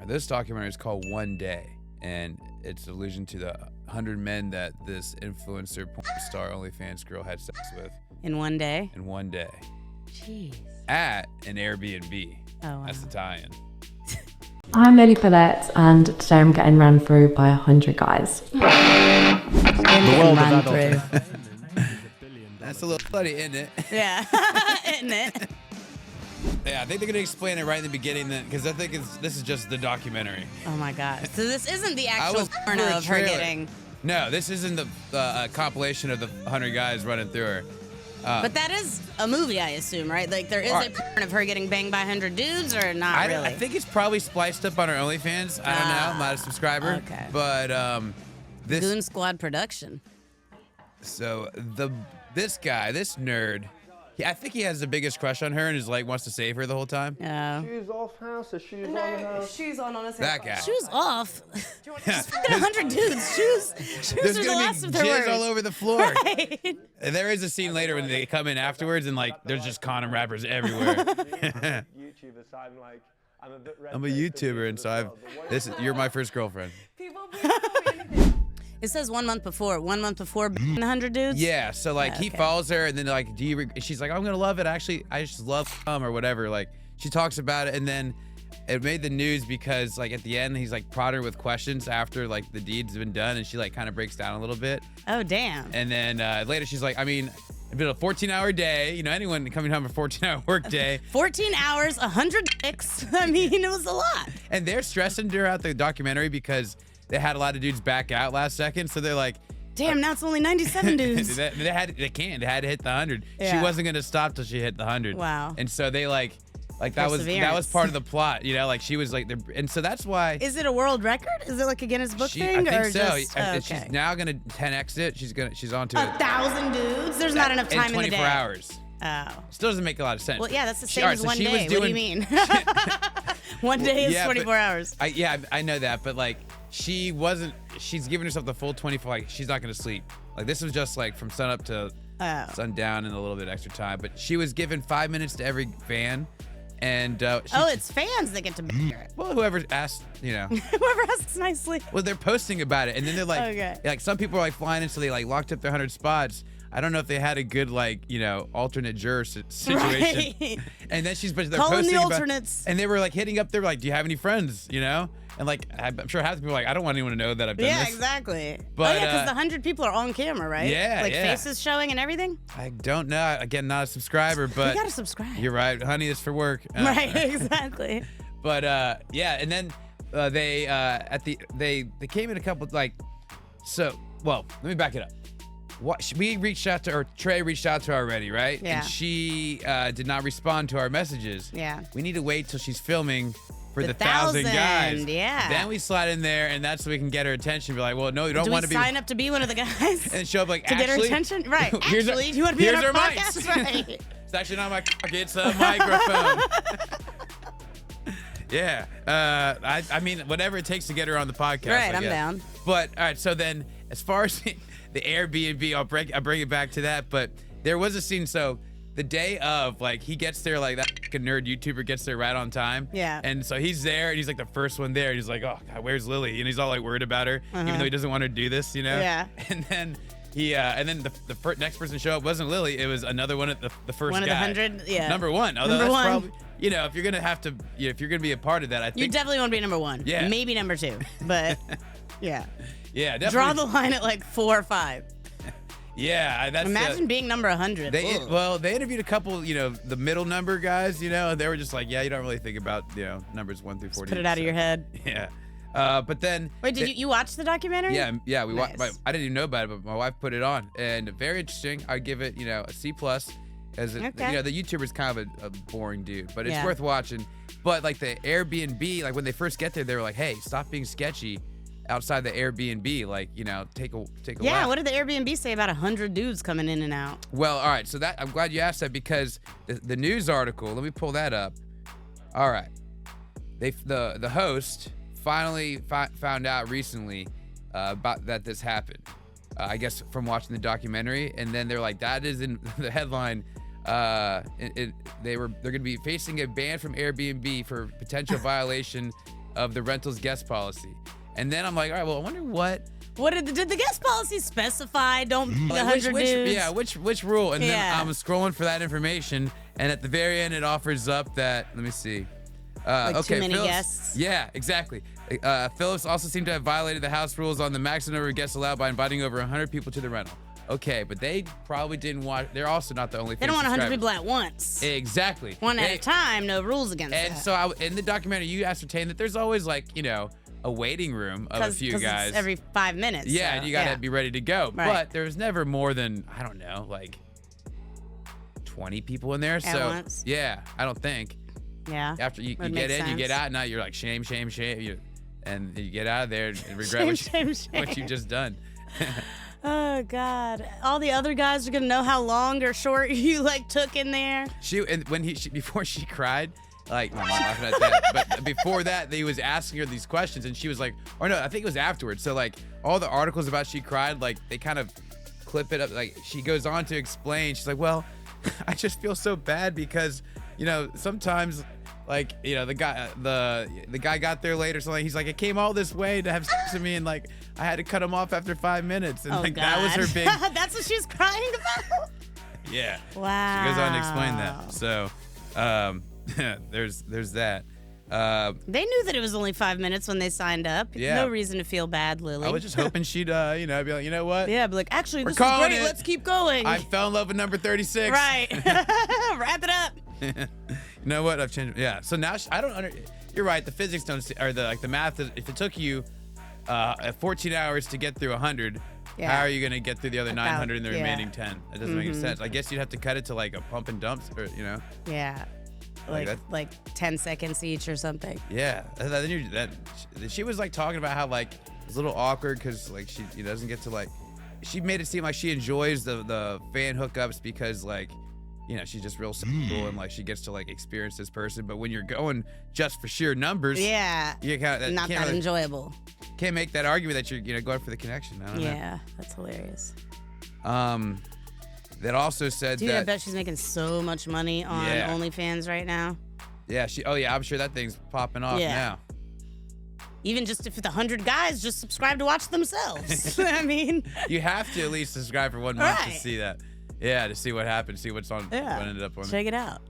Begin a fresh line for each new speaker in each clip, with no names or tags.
This documentary is called One Day, and it's an allusion to the 100 men that this influencer porn star OnlyFans girl had sex with.
In one day?
In one day.
Jeez.
At an Airbnb.
Oh, wow.
That's the tie-in.
I'm Lily Paulette, and today I'm getting ran through by 100 guys.
Ran through.
That's a little funny, isn't it?
Yeah, isn't it?
Yeah, I think they're going to explain it right in the beginning, because I think this is just the documentary.
Oh my God. So this isn't the actual porn of her getting...
No, this isn't the compilation of the 100 guys running through her.
But that is a movie, I assume, right? Like, there is a porn of her getting banged by 100 dudes, or not really?
I think it's probably spliced up on her OnlyFans. I don't know. I'm not a subscriber.
Okay.
But this
Goon Squad production.
So this guy, this nerd, I think he has the biggest crush on her and is like wants to save her the whole time.
Yeah.
Shoes off house or shoes on house?
Shoes on, honestly.
That guy.
Shoes off. Just fucking 100 dudes. Shoes
There's
are the
gonna
last
be
of their words.
jizz all over the floor.
Right.
And there is a scene later when they come in afterwards and like there's just condom wrappers everywhere.
YouTuber, so I'm like, I'm a
YouTuber, and so you're my first girlfriend.
People anything.
It says 1 month before. 1 month before banging 100 dudes?
Yeah, so like he follows her and then like, she's like, I'm gonna love it. Actually, I just love or whatever. Like she talks about it, and then it made the news because like at the end he's like prodding her with questions after like the deed's been done, and she like kind of breaks down a little bit.
Oh, damn.
And then later she's like, I mean, it's been a 14-hour day. You know, anyone coming home a 14-hour work day.
14 hours, 100 dicks. I mean, it was a lot.
And they're stressing throughout the documentary because they had a lot of dudes back out last second, so they're like,
damn, now it's only 97 dudes.
they had to hit the 100.
Yeah.
She wasn't gonna stop till she hit the 100.
Wow.
And so they like that was part of the plot, you know, like she was like, and so that's why.
Is it a world record? Is it like a Guinness Book thing?
I think
or
so.
Just, okay.
She's now gonna 10x it. She's on to
1,000 dudes? There's not enough time in the day.
24 hours.
Oh.
Still doesn't make a lot of sense.
Well, yeah, that's the same as
so
1
she
day.
was
What do you mean? 1 day is 24 hours.
I know that, but like she's giving herself the full 24, like she's not gonna sleep. Like this was just like from sun up to sundown and a little bit extra time, but she was given 5 minutes to every fan. And
it's fans that get to be here.
Well, whoever asked, you know.
Whoever asks nicely.
Well, they're posting about it, and then they're like,
okay.
Like some people are like flying in, so they like locked up their 100 spots. I don't know if they had a good like, you know, alternate juror situation. Right. And then they're
calling
posting
the alternates.
And they were like hitting up. They were like, "Do you have any friends?" You know. And like, I'm sure half the people are like, I don't want anyone to know that I've done this.
Yeah, exactly.
But,
because the 100 people are on camera, right?
Yeah,
like faces showing and everything?
I don't know. Again, not a subscriber, but.
You gotta subscribe.
You're right. Honey, it's for work.
Right, exactly.
But, yeah, and then they came in a couple, like, let me back it up. We reached out to her, Trey reached out to her already, right?
Yeah.
And she did not respond to our messages.
Yeah.
We need to wait till she's filming for the
1,000
guys.
Yeah.
Then we slide in there, and that's so we can get her attention. Be like, well, no, you don't want to be.
Do we sign up to be one of the guys?
And show up like,
to get her attention? Right. Actually, do you want to be on our podcast? Right.
It's actually not my cock, it's a microphone. Yeah. I mean, whatever it takes to get her on the podcast.
Right, I'm down.
But, all right, so then as far as the Airbnb, I'll bring it back to that. But there was a scene, so the day of, like, he gets there, like, that fucking nerd YouTuber gets there right on time.
Yeah.
And so he's there, and he's, like, the first one there. And he's like, oh, God, where's Lily? And he's all, like, worried about her, even though he doesn't want her to do this, you know?
Yeah.
And then the next person to show up wasn't Lily. It was another one at the first
one
guy.
One of the 100, yeah.
Number one. Although
number
that's
one.
probably, you know, if you're going to be a part of that, I think.
You definitely want to be number one.
Yeah.
Maybe number two, but yeah.
Yeah, definitely.
Draw the line at like 4 or 5.
Yeah, that's.
Imagine being number 100.
They interviewed a couple, you know, the middle number guys, you know, and they were just like, yeah, you don't really think about, you know, numbers 1 through 40.
Put it out of your head.
Yeah. But then.
Wait, did you watch the documentary?
Yeah, we
nice.
watched. I didn't even know about it, but my wife put it on, and very interesting. I'd give it, you know, a C+. As you know, the YouTuber's kind of a boring dude, but it's worth watching. But like the Airbnb, like when they first get there, they were like, hey, stop being sketchy outside the Airbnb, like, you know, take a
yeah,
lap.
what did the Airbnb say about 100 dudes coming in and out?
Well, all right, so that I'm glad you asked that, because the news article, let me pull that up. All right, the host finally found out recently about that this happened. I guess from watching the documentary, and then they're like, that is in the headline. They're going to be facing a ban from Airbnb for potential violation of the rentals guest policy. And then I'm like, all right, well, I wonder what.
What did the guest policy specify? Don't be
Like,
100 dudes.
Yeah, which rule? And then
Yeah.
I'm scrolling for that information, and at the very end, it offers up that. Let me see.
Like
okay,
too many
Phillips,
guests?
Yeah, exactly. Phillips also seemed to have violated the house rules on the maximum number of guests allowed by inviting over 100 people to the rental. Okay, but they probably didn't want. They're also not the only.
They don't want 100 people at once.
Exactly.
One at a time, no rules against
And
that.
so in the documentary, you ascertain that there's always like, a waiting room of a few guys.
It's every 5 minutes.
Yeah,
so,
and you gotta be ready to go.
Right.
But there's never more than, I don't know, like 20 people in there. So
once.
yeah, I don't think.
Yeah.
After you
Would
get
make
in, you get
sense.
out, now you're like shame. And you get out of there and regret
Shame,
what,
shame,
what
shame.
you've just done.
Oh God! All the other guys are gonna know how long or short you like took in there.
Before she cried, like, I'm not laughing at that, but before that, he was asking her these questions, and she was like, or no, I think it was afterwards. So like, all the articles about she cried, like they kind of clip it up. Like she goes on to explain. She's like, well, I just feel so bad because, sometimes. Like, the guy got there late or something. He's like, it came all this way to have sex with me, and like I had to cut him off after 5 minutes. And
Oh
like
God!
that was her big.
That's what she was crying about.
Yeah.
Wow.
She goes on to explain that. So, there's that.
They knew that it was only 5 minutes when they signed up.
Yeah.
No reason to feel bad, Lily.
I was just hoping she'd, be like, you know what?
Yeah, but like, actually,
We're
this is
calling
great.
it.
Let's keep going.
I fell in love with number 36.
Right. Wrap it up.
You know what? I've changed. Yeah. So now I don't under. You're right. The physics don't, or the math. If it took you 14 hours to get through 100,
Yeah.
how are you gonna get through the other 900 in the
yeah.
remaining 10? That doesn't make any sense. I guess you'd have to cut it to like a pump and dumps, or
Yeah. Like 10 seconds each or something.
Yeah. She was like talking about how like it's a little awkward because like she doesn't get to like. She made it seem like she enjoys the fan hookups because like. She's just real simple and like she gets to like experience this person. But when you're going just for sheer numbers,
Yeah.
you kind
Not that enjoyable.
Can't make that argument that you're going for the connection. I don't know.
Yeah, that's hilarious.
That also said
Dude, I
that.
bet she's making so much money on
Yeah.
OnlyFans right now.
Yeah. I'm sure that thing's popping off
Yeah.
now.
Even just if the 100 guys just subscribe to watch themselves. I mean,
You have to at least subscribe for 1 month to
Right.
see that. Yeah, to see what happened, see what's on.
yeah.
What ended up on.
Check it out.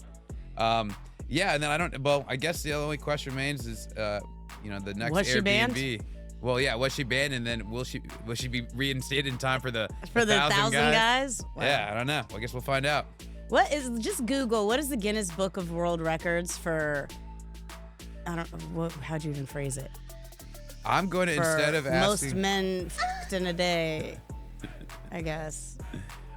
Yeah, and then I guess the only question remains is, the next
Was she banned?
Airbnb. Well, yeah, was she banned, and then will she be reinstated in time for the
For the 1,000 guys? Wow.
Yeah, I don't know. I guess we'll find out.
Just Google, what is the Guinness Book of World Records for, I don't know, how'd you even phrase it?
I'm going to
For
instead of
most
asking.
men f***ed in a day, I guess.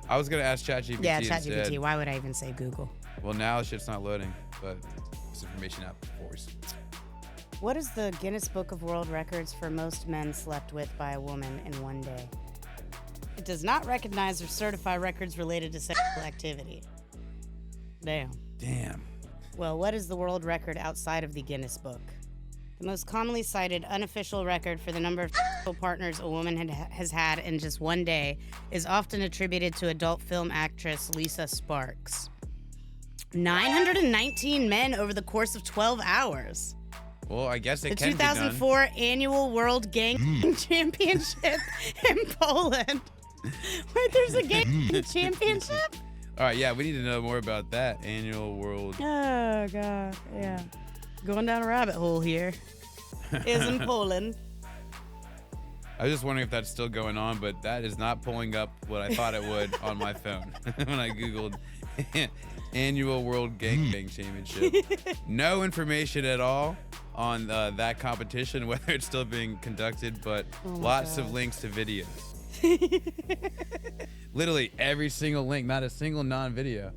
I was going to ask ChatGPT.
Yeah,
instead.
ChatGPT. Why would I even say Google?
Well, now shit's not loading, but this information out for us.
What is the Guinness Book of World Records for most men slept with by a woman in one day? It does not recognize or certify records related to sexual activity. Damn. Well, what is the world record outside of the Guinness Book? The most commonly cited unofficial record for the number of sexual partners a woman has had in just one day is often attributed to adult film actress Lisa Sparks. 919 men over the course of 12 hours.
Well, I guess it
The
can be done.
2004 Annual World Gang Championship in Poland. Wait, there's a gang championship?
All right, yeah, we need to know more about that annual world.
Oh, God, yeah. Going down a rabbit hole here. Is in Poland.
I was just wondering if that's still going on, but that is not pulling up what I thought it would on my phone when I Googled Annual World Gangbang Championship. No information at all on that competition, whether it's still being conducted, but lots of links to videos. Literally every single link, not a single non-video.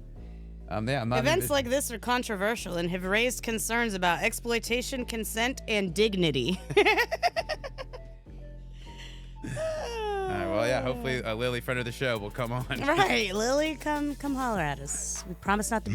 I'm not
Events like this are controversial and have raised concerns about exploitation, consent, and dignity.
All right, well, yeah, hopefully Lily, friend of the show, will come on.
Right, Lily, come holler at us. We promise not to.